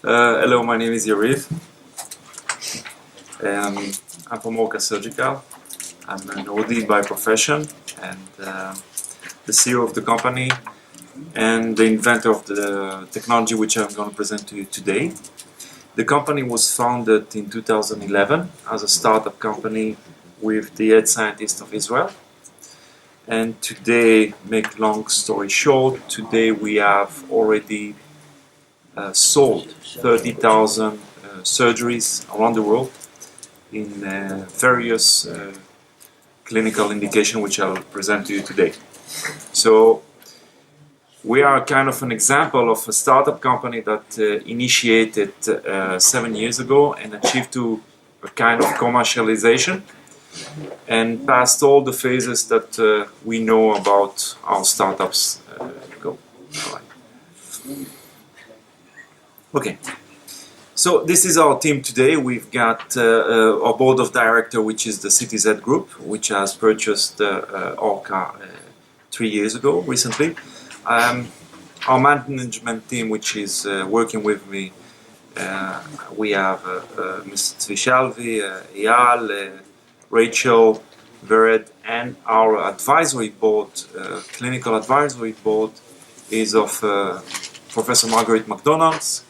Hello, my name is Yariv. I'm from Orca Surgical. I'm an OD by profession and the CEO of the company and the inventor of the technology which I'm going to present to you today. The company was founded in 2011 as a startup company with the head scientist of Israel. And today, make long story short, today we have already sold 30,000 surgeries around the world in various clinical indications which I'll present to you today. So we are kind of an example of a startup company that initiated 7 years ago and achieved to a kind of commercialization and passed all the phases that we know about how startups go. All right. Okay, so this is our team today. We've got our board of directors, which is the CTZ Group, which has purchased Orca 3 years ago, recently. Our management team, which is working with me, we have Mr. Tzvi Shalvi, Eyal, Rachel, Vered, and our advisory board, clinical advisory board, is of Professor Marguerite McDonald's,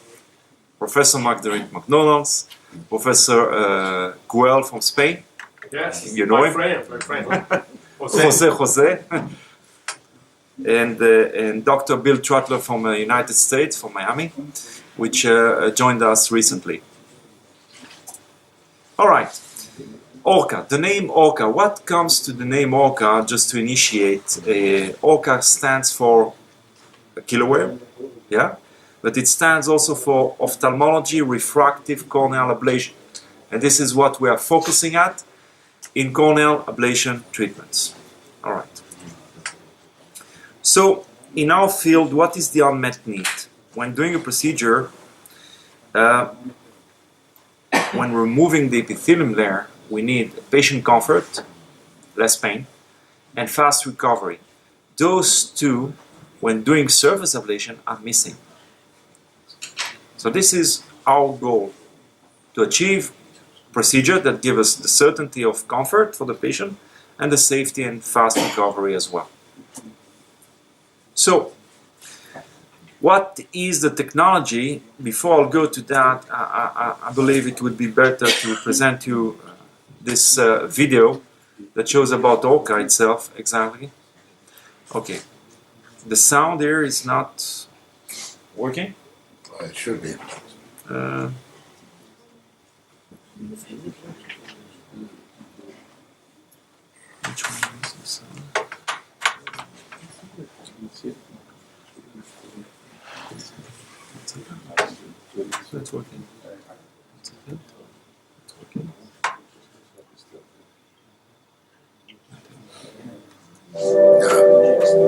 Professor Marguerite McDonald's, Professor Guel from Spain. Yes, you know my him. friend. Jose. And Dr. Bill Trutler from the United States, from Miami, which joined us recently. All right. Orca, the name Orca. What comes to the name Orca, just to initiate? Orca stands for a kilogram, yeah? But it stands also for ophthalmology refractive corneal ablation. And this is what we are focusing at in corneal ablation treatments. All right. So, in our field, what is the unmet need? When doing a procedure, when removing the epithelium layer, we need patient comfort, less pain, and fast recovery. Those two, when doing surface ablation, are missing. So this is our goal, to achieve procedure that gives us the certainty of comfort for the patient and the safety and fast recovery as well. So, what is the technology? Before I'll go to that, I believe it would be better to present you this video that shows about Orca itself, exactly. Okay, the sound here is not working. It should be. Which one is the sound? It's working. It's working.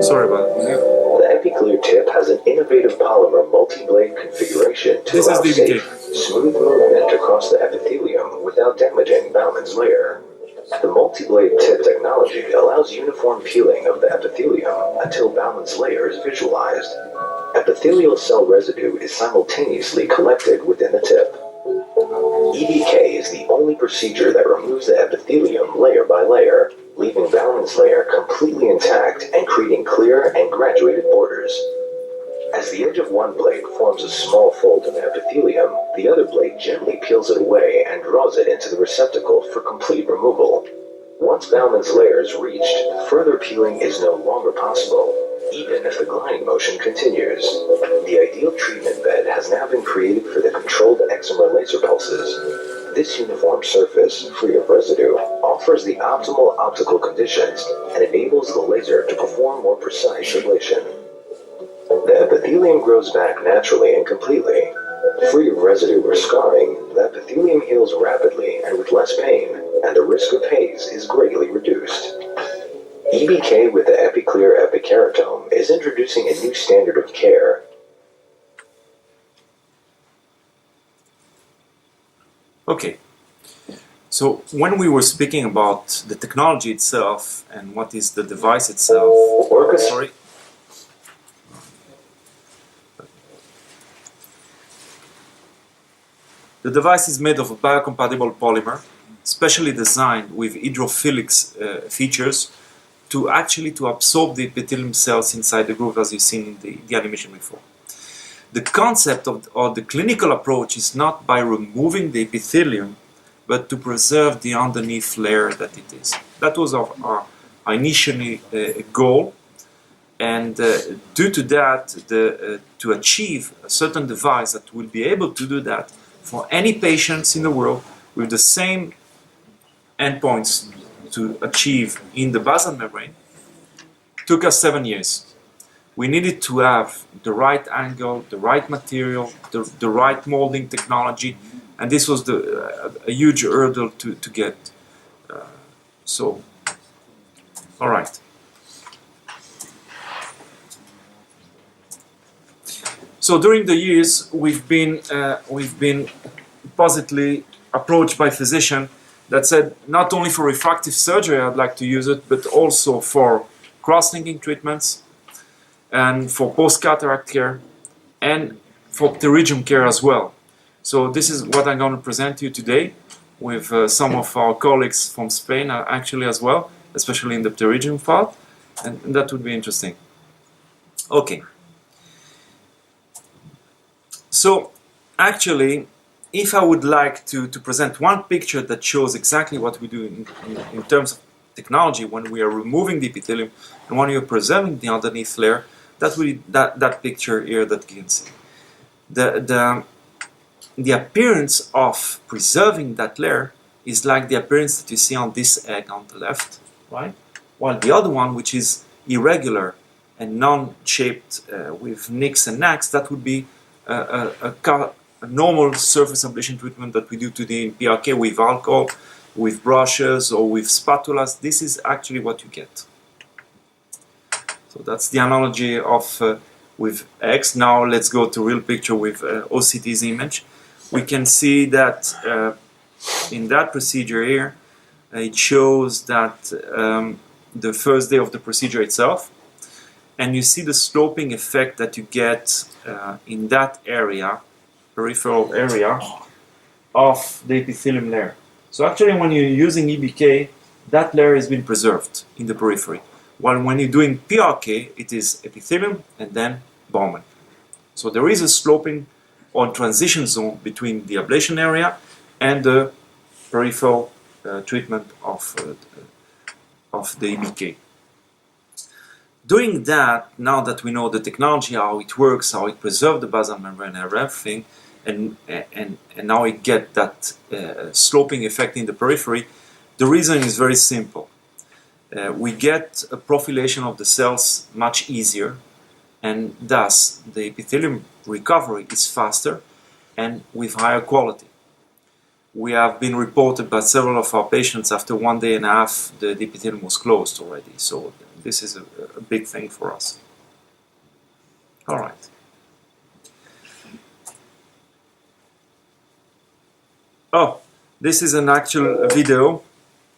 Sorry about that. The EpiClear tip has an innovative polymer multi-blade configuration to allow safe, smooth movement across the epithelium without damaging Bauman's layer. The multi-blade tip technology allows uniform peeling of the epithelium until Bauman's layer is visualized. Epithelial cell residue is simultaneously collected within the tip. EBK is the only procedure that removes the epithelium layer by layer, leaving Bauman's layer completely intact and creating clear and graduated borders. As the edge of one blade forms a small fold in the epithelium, the other blade gently peels it away and draws it into the receptacle for complete removal. Once Bauman's layer is reached, further peeling is no longer possible, even if the gliding motion continues. The ideal treatment bed has now been created for the controlled excimer laser pulses. This uniform surface, free of residue, offers the optimal optical conditions and enables the laser to perform more precise ablation. The epithelium grows back naturally and completely. Free of residue or scarring, the epithelium heals rapidly and with less pain, and the risk of haze is greatly reduced. EBK with the EpiClear Epikeratome is introducing a new standard of care. Okay, so when we were speaking about the technology itself and what is the device itself, sorry. The device is made of a biocompatible polymer, specially designed with hydrophilic features to absorb the epithelium cells inside the groove, as you've seen in the animation before. The concept or the clinical approach is not by removing the epithelium, but to preserve the underneath layer that it is. That was our initial goal, and due to that, to achieve a certain device that will be able to do that for any patients in the world with the same endpoints to achieve in the basal membrane, took us 7 years. We needed to have the right angle, the right material, the right molding technology, and this was a huge hurdle to get. All right. So during the years, we've been positively approached by physicians that said not only for refractive surgery I'd like to use it, but also for cross-linking treatments and for post-cataract care and for pterygium care as well. So this is what I'm going to present to you today with some of our colleagues from Spain actually as well, especially in the pterygium part, and that would be interesting. Okay. So actually, if I would like to present one picture that shows exactly what we do in terms of technology when we are removing the epithelium and when we are preserving the underneath layer, that will be that picture here that you can see. The appearance of preserving that layer is like the appearance that you see on this egg on the left, right? While the other one, which is irregular and non-shaped with nicks and knacks, that would be a normal surface ablation treatment that we do today in PRK with alcohol, with brushes or with spatulas. This is actually what you get. So that's the analogy of with X. Now let's go to real picture with OCT's image. We can see that in that procedure here, it shows that the first day of the procedure itself, and you see the sloping effect that you get in that area, peripheral area of the epithelium layer. So actually when you're using EBK, that layer has been preserved in the periphery. While when you're doing PRK, it is epithelium and then Bowman. So there is a sloping or transition zone between the ablation area and the peripheral treatment of the EBK. Doing that, now that we know the technology, how it works, how it preserves the basal membrane and everything, and now we get that sloping effect in the periphery, the reason is very simple. We get a profilation of the cells much easier, and thus the epithelium recovery is faster and with higher quality. We have been reported by several of our patients after 1 day and a half the epithelium was closed already. So this is a big thing for us. All right. Oh, this is an actual video,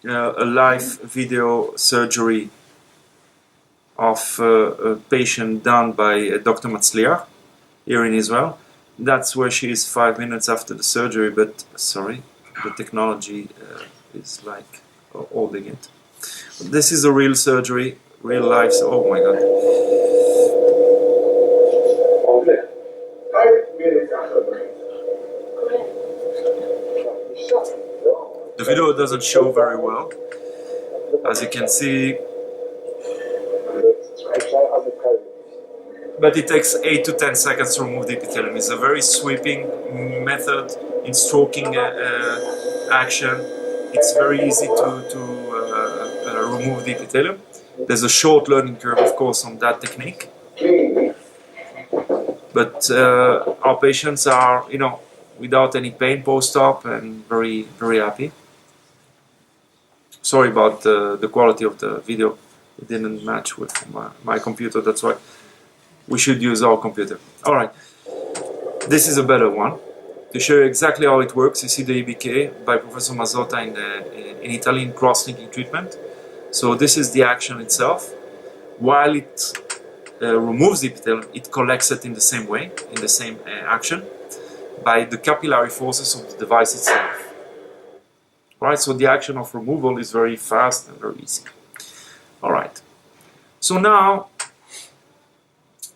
a live video surgery of a patient done by Dr. Matzliach here in Israel. That's where she is 5 minutes after the surgery, but sorry, the technology is like holding it. This is a real surgery, real life. Oh my God. The video doesn't show very well. As you can see, but it takes 8 to 10 seconds to remove the epithelium. It's a very sweeping method in stroking action. It's very easy to remove the epithelium. There's a short learning curve, of course, on that technique. But our patients are, without any pain post-op and very, very happy. Sorry about the quality of the video. It didn't match with my computer, that's why. We should use our computer. All right, this is a better one to show you exactly how it works. You see the EBK by Professor Mazzotta in Italian cross-linking treatment. So this is the action itself. While it removes the epithelium, it collects it in the same way, in the same action. by the capillary forces of the device itself. Right, so the action of removal is very fast and very easy. All right. So now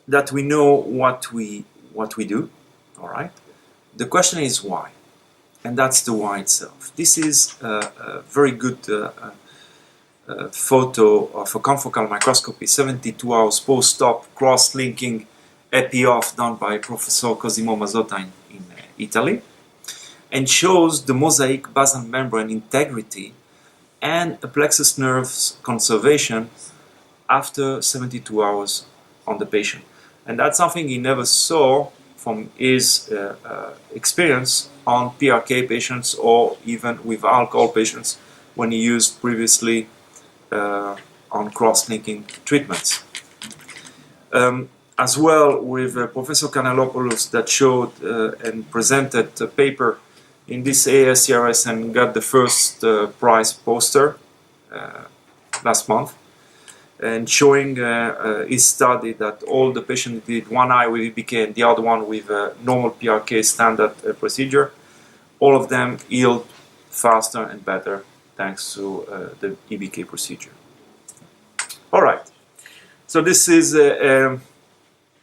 that we know what we do, all right, the question is why, and that's the why itself. This is a very good photo of a confocal microscopy, 72 hours post-op cross-linking epi-off done by Professor Cosimo Mazzotta in Italy, and shows the mosaic basal membrane integrity and a plexus nerves conservation after 72 hours on the patient. And that's something he never saw from his experience on PRK patients or even with alcohol patients when he used previously on cross-linking treatments. As well with Professor Kanalopoulos that showed and presented a paper in this ASCRS and got the first prize poster last month, and showing his study that all the patients did one eye with EBK and the other one with a normal PRK standard procedure, all of them healed faster and better thanks to the EBK procedure. All right, so this is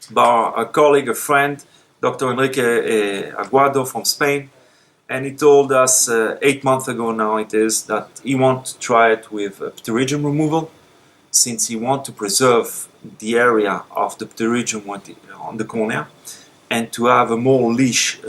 by a colleague, a friend, Dr. Enrique Aguado from Spain, and he told us 8 months ago now it is that he wants to try it with pterygium removal, since he wants to preserve the area of the pterygium on the cornea and to have a more leash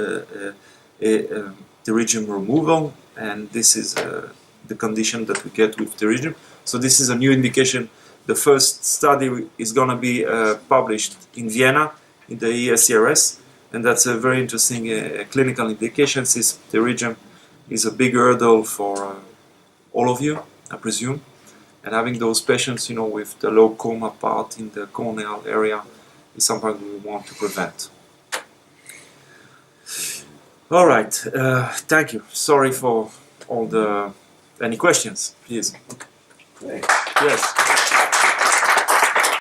pterygium removal, and this is the condition that we get with pterygium. So this is a new indication. The first study is going to be published in Vienna in the ESCRS, and that's a very interesting clinical indication, since pterygium is a big hurdle for all of you, I presume. And having those patients, you know, with the low coma part in the corneal area is something we want to prevent. All right, thank you. Sorry for all the... Any questions, please? Okay. Yes.